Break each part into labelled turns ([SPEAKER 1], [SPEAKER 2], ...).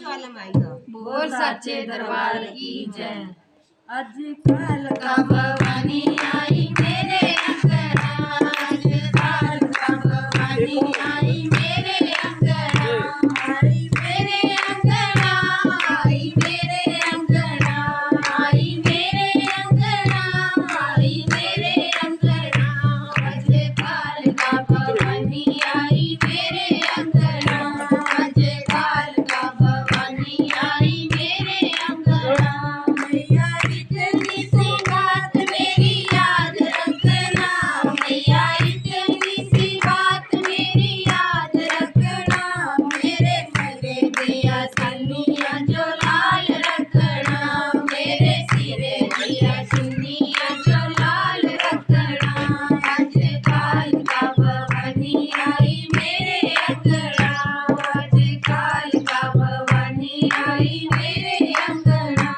[SPEAKER 1] बोल साचे दरबार की जय।
[SPEAKER 2] अज कल
[SPEAKER 1] का भवानी आई मेरे अंगना, अज कल का भवानी आई मेरे अंगना, आई मेरे अंगना, आई मेरे अंगना, आई मेरे अंगना, आई मेरे अंगना। अज कल का भवानी आई मेरे अंगना, अज कल का भवानी आई मेरे अंगना। मैया इतनी सी बात मेरी याद रखना, मैया इतनी सी बात मेरी याद रखना। मेरे गले दिया सन्निया जो लाल रखना, मेरे सिरे दिया चुन्निया जो लाल रखना। आज काल का भवानी आई मेरे अंगना, आज काल का भवानी आई मेरे अंगना,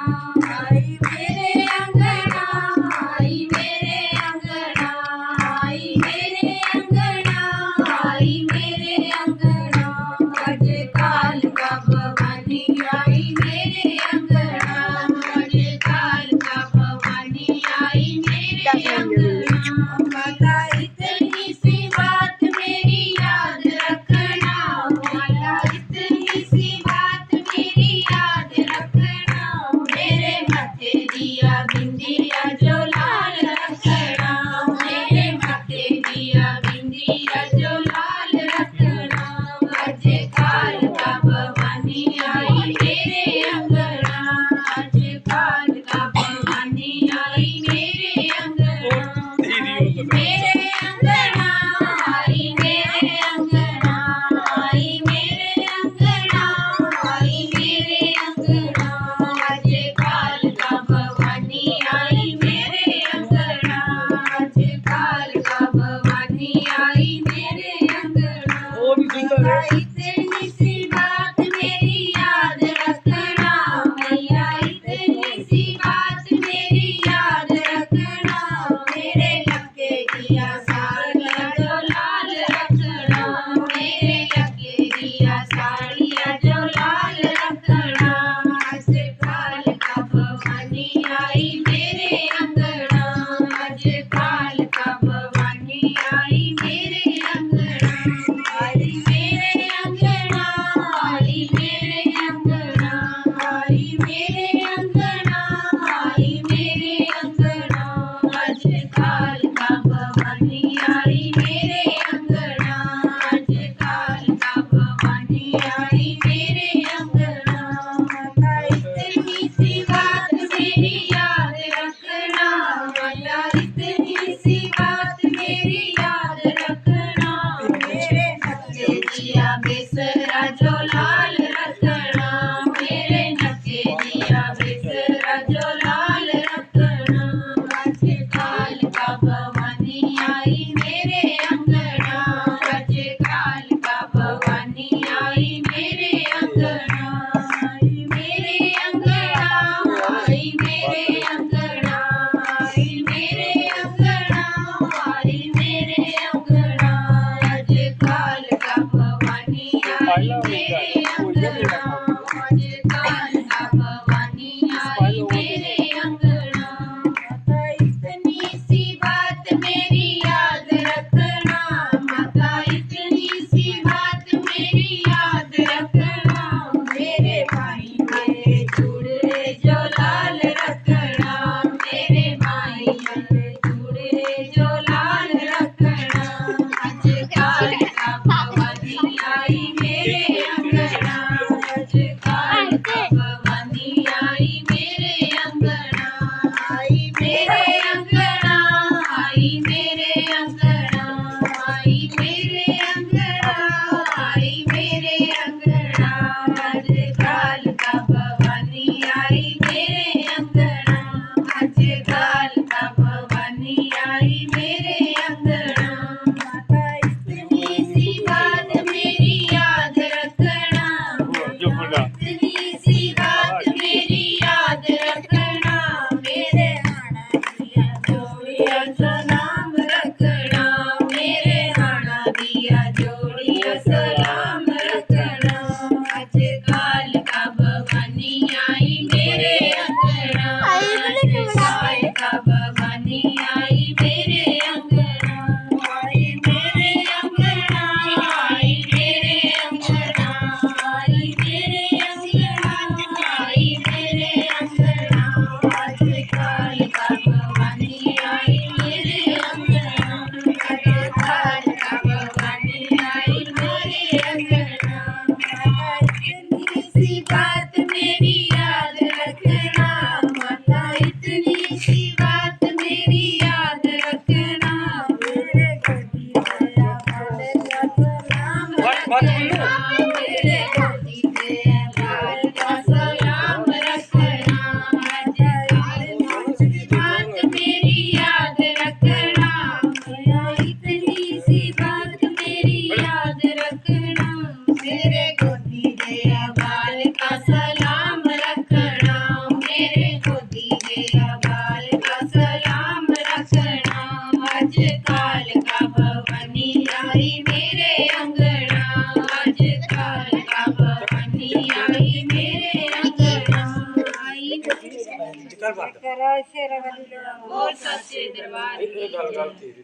[SPEAKER 1] आई मेरे अंगना, आई मेरे अंगना, आई मेरे अंगना, आई मेरे अंगना। आज काल का भवानी आई मेरे अंगना, आज काल का भवानी आई मेरे अंगना। माता इतनी सी बात मेरी याद रखना, माता इतनी सी बात मेरी याद रखना। मेरे माथे दिया बिंदिया जो लाल रखना, मेरे माथे दिया बिंदिया जो लाल रखना। आज काल का भवानी आई मेरे अंगना, आज काल का भवानी आई मेरे अंगना, आई मेरे अंगना, आई मेरे अंगना, आई मेरे अंगना, आई मेरे अंगना। आज काल का भवानी आई मेरे अंगना, आज काल का भवानी आई मेरे अंगना। मैया इतनी सी बात मेरी याद रखना, मैया इतनी सी बात मेरी याद रखना। मेरे लगे दिया साड़िया जो लाल रखना, मेरे लगे दिया साड़िया जो लाल रखना। आज काल का भवानी आई मेरे अंगना, आज काल का भवानी आई मेरे अंगना, आई मेरे अंगना, आई मेरे अंगना, आई मेरे अंगना, आई मेरे अंगना। आज काल का भवानी आई मेरे अंगना, आज काल का भवानी आई मेरे अंगना। माता इतनी सी बात मेरी याद रखना, माता इतनी सी बात मेरी याद रखना। मेरे नक्के दिया बेसरा जो लाल रखना, मेरे नक्के दिया बेसरा जो लाल रखना। आज काल का भवानी आई मेरे अंगना, आज काल का भवानी आई मेरे अंगना, आई मेरे अंगना, आई मेरे अंगना, आई मेरे अंगना, आई मेरे अंगना। आज काल का भवानी आई मेरे अंगना, आज काल का भवानी आई मेरे अंगना। माता इतनी सी बात मेरी याद रखना, माता इतनी सी बात मेरी याद रखना। मेरे भाई मेरे चूड़े जो लाल रखना, मेरे भाई मेरे चूड़े जो लाल रखना। आज काल का भवानी आई मेरे अंगना, आज काल का भवानी आई मेरे अंगना, आई मेरे अंगना, आई मेरे अंगना, आई मेरे अंगना, आई मेरे अंगना। आज काल का भवानी आई मेरे अंगना, आज काल का भवानी आई मेरे अंगना। माता इतनी सी बात मेरी याद रखना, इतनी सी बात मेरी याद रखना। मेरे आना दिया जोड़िया जो नाम रखना, मेरे आना दिया जोड़िया सलाम रखना। आज काल का बात मेरी याद रखना माता इतनी सी बात मेरी याद रखना मेरे गोदी दया वाले का सलाम रखना मेरे गोदी दया वाले का सलाम रखना बात मेरी याद रखना माता इतनी सी बात मेरी याद रखना मेरे गोदी दया बाल का सलाम रखना मेरे गोदी दया बाल का सलाम रखना आज काल का भवानी आई मेरे अंगना आज काल का भवानी आई मेरे अंगना आई
[SPEAKER 2] करा शेरा वाली
[SPEAKER 1] बोल सच्चे दरबार की
[SPEAKER 3] ਗੱਲ ਗੱਲ ਤੇਰੀ